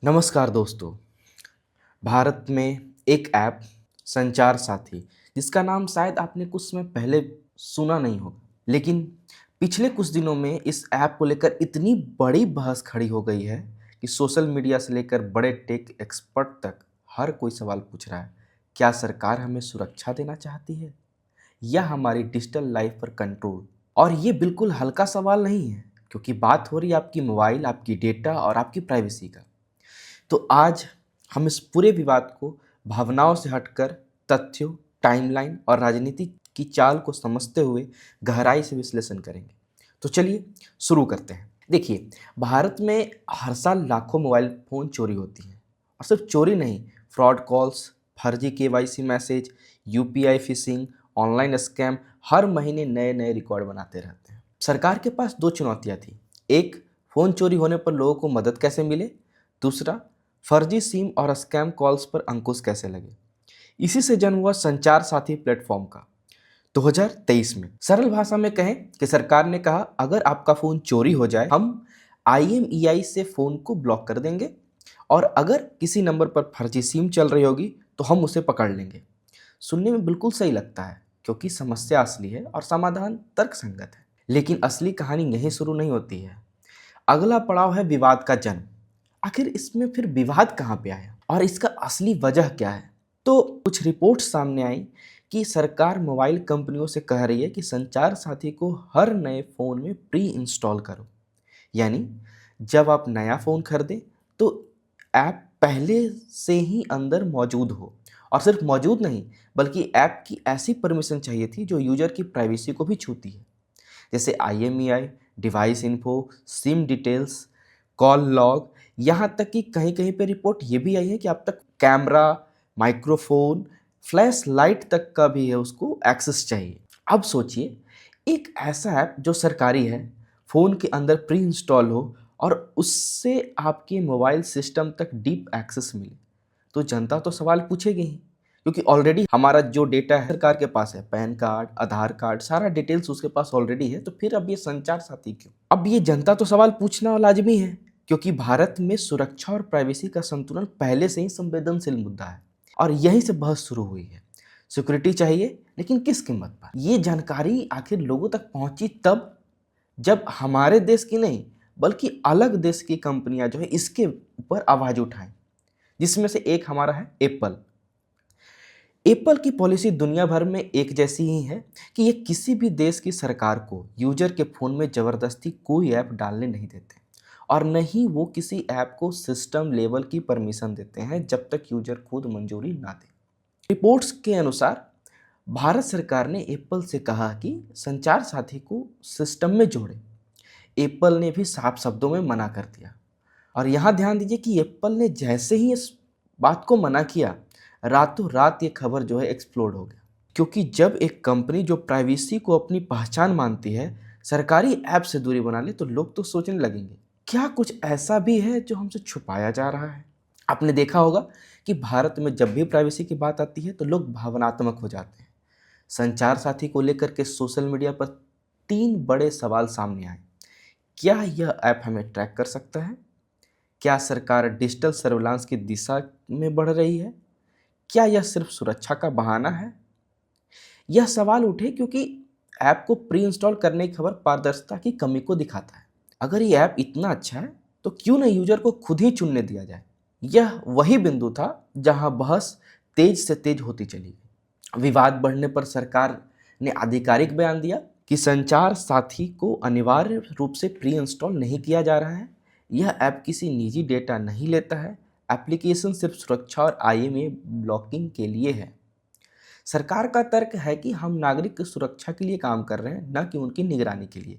नमस्कार दोस्तों। भारत में एक ऐप संचार साथी जिसका नाम शायद आपने कुछ समय पहले सुना नहीं होगा, लेकिन पिछले कुछ दिनों में इस ऐप को लेकर इतनी बड़ी बहस खड़ी हो गई है कि सोशल मीडिया से लेकर बड़े टेक एक्सपर्ट तक हर कोई सवाल पूछ रहा है। क्या सरकार हमें सुरक्षा देना चाहती है या हमारी डिजिटल लाइफ पर कंट्रोल? और ये बिल्कुल हल्का सवाल नहीं है, क्योंकि बात हो रही है आपकी मोबाइल, आपकी डेटा और आपकी प्राइवेसी का। तो आज हम इस पूरे विवाद को भावनाओं से हटकर तथ्यों, टाइमलाइन और राजनीति की चाल को समझते हुए गहराई से विश्लेषण करेंगे। तो चलिए शुरू करते हैं। देखिए, भारत में हर साल लाखों मोबाइल फ़ोन चोरी होती हैं, और सिर्फ चोरी नहीं, फ्रॉड कॉल्स, फर्जी KYC message, UPI phishing, online scam हर महीने नए नए रिकॉर्ड बनाते रहते हैं। सरकार के पास दो चुनौतियाँ थी। एक, फ़ोन चोरी होने पर लोगों को मदद कैसे मिले। दूसरा, फर्जी सिम और स्कैम कॉल्स पर अंकुश कैसे लगे। इसी से जन्म हुआ संचार साथी प्लेटफॉर्म का 2023 में। सरल भाषा में कहें कि सरकार ने कहा, अगर आपका फ़ोन चोरी हो जाए हम IMEI से फ़ोन को ब्लॉक कर देंगे, और अगर किसी नंबर पर फर्जी सिम चल रही होगी तो हम उसे पकड़ लेंगे। सुनने में बिल्कुल सही लगता है, क्योंकि समस्या असली है और समाधान तर्कसंगत है। लेकिन असली कहानी यहीं शुरू नहीं होती है। अगला पड़ाव है विवाद का जन्म। आखिर इसमें फिर विवाद कहाँ पे आया और इसका असली वजह क्या है? तो कुछ रिपोर्ट सामने आई कि सरकार मोबाइल कंपनियों से कह रही है कि संचार साथी को हर नए फ़ोन में प्री इंस्टॉल करो। यानी जब आप नया फ़ोन खरीदें तो ऐप पहले से ही अंदर मौजूद हो, और सिर्फ मौजूद नहीं बल्कि ऐप की ऐसी परमिशन चाहिए थी जो यूजर की प्राइवेसी को भी छूती है, जैसे IMEI, device info, SIM details, call log. यहाँ तक कि कहीं कहीं पे रिपोर्ट ये भी आई है कि अब तक कैमरा, माइक्रोफोन, फ्लैश लाइट तक का भी है उसको एक्सेस चाहिए। अब सोचिए, एक ऐसा ऐप जो सरकारी है, फ़ोन के अंदर प्री इंस्टॉल हो और उससे आपके मोबाइल सिस्टम तक डीप एक्सेस मिले, तो जनता तो सवाल पूछेगी ही, क्योंकि ऑलरेडी हमारा जो डेटा है सरकार के पास है, पैन कार्ड, आधार कार्ड, सारा डिटेल्स उसके पास ऑलरेडी है, तो फिर अब ये संचार साथी क्यों? अब ये जनता तो सवाल पूछना लाजमी है, क्योंकि भारत में सुरक्षा और प्राइवेसी का संतुलन पहले से ही संवेदनशील मुद्दा है, और यहीं से बहस शुरू हुई है। सिक्योरिटी चाहिए, लेकिन किस कीमत पर? ये जानकारी आखिर लोगों तक पहुंची तब जब हमारे देश की नहीं बल्कि अलग देश की कंपनियां जो है इसके ऊपर आवाज उठाएं, जिसमें से एक हमारा है एप्पल। एप्पल की पॉलिसी दुनिया भर में एक जैसी ही है कि ये किसी भी देश की सरकार को यूजर के फ़ोन में ज़बरदस्ती कोई ऐप डालने नहीं देते, और न ही वो किसी ऐप को सिस्टम लेवल की परमिशन देते हैं जब तक यूजर खुद मंजूरी ना दे। रिपोर्ट्स के अनुसार भारत सरकार ने एप्पल से कहा कि संचार साथी को सिस्टम में जोड़े। एप्पल ने भी साफ शब्दों में मना कर दिया। और यहाँ ध्यान दीजिए कि एप्पल ने जैसे ही इस बात को मना किया, रातों रात ये खबर जो है एक्सप्लोड हो गया। क्योंकि जब एक कंपनी जो प्राइवेसी को अपनी पहचान मानती है सरकारी ऐप से दूरी बना ले, तो लोग तो सोचने लगेंगे, क्या कुछ ऐसा भी है जो हमसे छुपाया जा रहा है? आपने देखा होगा कि भारत में जब भी प्राइवेसी की बात आती है तो लोग भावनात्मक हो जाते हैं। संचार साथी को लेकर के सोशल मीडिया पर 3 बड़े सवाल सामने आए। क्या यह ऐप हमें ट्रैक कर सकता है? क्या सरकार डिजिटल सर्विलांस की दिशा में बढ़ रही है? क्या यह सिर्फ सुरक्षा का बहाना है? यह सवाल उठे क्योंकि ऐप को प्री इंस्टॉल करने की खबर पारदर्शिता की कमी को दिखाता है। अगर ये ऐप इतना अच्छा है तो क्यों न यूजर को खुद ही चुनने दिया जाए? यह वही बिंदु था जहां बहस तेज से तेज होती चली गई। विवाद बढ़ने पर सरकार ने आधिकारिक बयान दिया कि संचार साथी को अनिवार्य रूप से प्री इंस्टॉल नहीं किया जा रहा है। यह ऐप किसी निजी डेटा नहीं लेता है। एप्लीकेशन सिर्फ सुरक्षा और IMEI ब्लॉकिंग के लिए है। सरकार का तर्क है कि हम नागरिक की सुरक्षा के लिए काम कर रहे हैं, न कि उनकी निगरानी के लिए।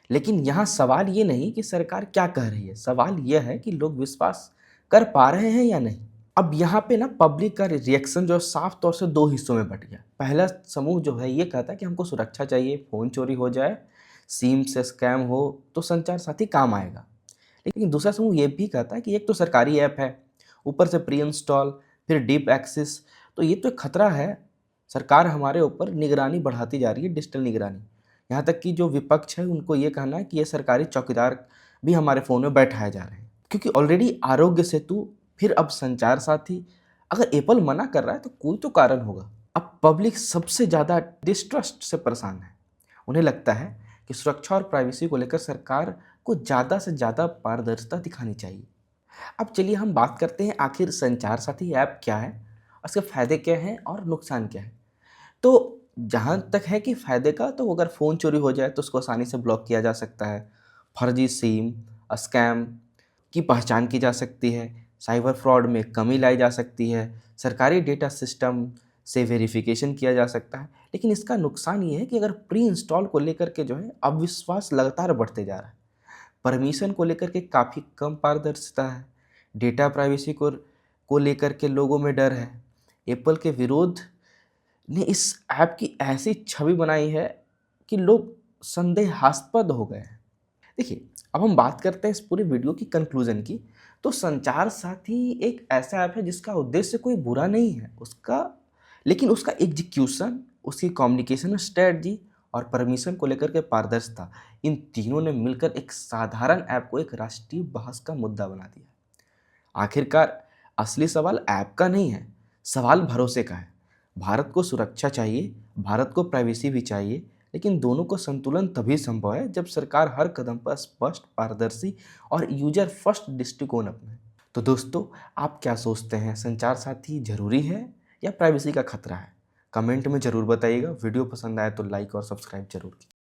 लेकिन यहाँ सवाल ये नहीं कि सरकार क्या कह रही है, सवाल यह है कि लोग विश्वास कर पा रहे हैं या नहीं। अब यहाँ पे ना पब्लिक का रिएक्शन जो साफ तौर से दो हिस्सों में बट गया। पहला समूह जो है ये कहता है कि हमको सुरक्षा चाहिए, फ़ोन चोरी हो जाए, सिम से स्कैम हो तो संचार साथी काम आएगा। लेकिन दूसरा समूह ये भी कहता है कि एक तो सरकारी ऐप है, ऊपर से प्री इंस्टॉल, फिर डीप एक्सेस, तो ये तो एक खतरा है। सरकार हमारे ऊपर निगरानी बढ़ाती जा रही है, डिजिटल निगरानी। यहाँ तक कि जो विपक्ष है उनको ये कहना है कि ये सरकारी चौकीदार भी हमारे फ़ोन में बैठाए जा रहे हैं। क्योंकि ऑलरेडी आरोग्य सेतु, फिर अब संचार साथी, अगर एप्पल मना कर रहा है तो कोई तो कारण होगा। अब पब्लिक सबसे ज़्यादा डिस्ट्रस्ट से परेशान है। उन्हें लगता है कि सुरक्षा और प्राइवेसी को लेकर सरकार को ज़्यादा से ज़्यादा पारदर्शिता दिखानी चाहिए। अब चलिए हम बात करते हैं आखिर संचार साथी ऐप क्या है, उसके फ़ायदे क्या हैं और नुकसान क्या है। तो जहाँ तक है कि फ़ायदे का, तो अगर फ़ोन चोरी हो जाए तो उसको आसानी से ब्लॉक किया जा सकता है, फर्जी सिम, स्कैम की पहचान की जा सकती है, साइबर फ्रॉड में कमी लाई जा सकती है, सरकारी डेटा सिस्टम से वेरिफिकेशन किया जा सकता है। लेकिन इसका नुकसान ये है कि अगर प्री इंस्टॉल को लेकर के जो है अविश्वास लगातार बढ़ते जा रहा है, परमिशन को लेकर के काफ़ी कम पारदर्शिता है, डेटा प्राइवेसी को लेकर के लोगों में डर है। एप्पल के विरोध ने इस ऐप की ऐसी छवि बनाई है कि लोग संदेहास्पद हो गए हैं। देखिए, अब हम बात करते हैं इस पूरी वीडियो की कंक्लूजन की। तो संचार साथी एक ऐसा ऐप है जिसका उद्देश्य कोई बुरा नहीं है, लेकिन उसका एग्जीक्यूशन, उसकी कम्युनिकेशन स्ट्रेटजी और परमिशन को लेकर के पारदर्शिता, इन तीनों ने मिलकर एक साधारण ऐप को एक राष्ट्रीय बहस का मुद्दा बना दिया। आखिरकार असली सवाल ऐप का नहीं है, सवाल भरोसे का है। भारत को सुरक्षा चाहिए, भारत को प्राइवेसी भी चाहिए, लेकिन दोनों को संतुलन तभी संभव है जब सरकार हर कदम पर स्पष्ट, पारदर्शी और यूजर फर्स्ट दृष्टिकोण अपनाए। तो दोस्तों, आप क्या सोचते हैं, संचार साथी जरूरी है या प्राइवेसी का खतरा है? कमेंट में जरूर बताइएगा। वीडियो पसंद आए तो लाइक और सब्सक्राइब जरूर कीजिए।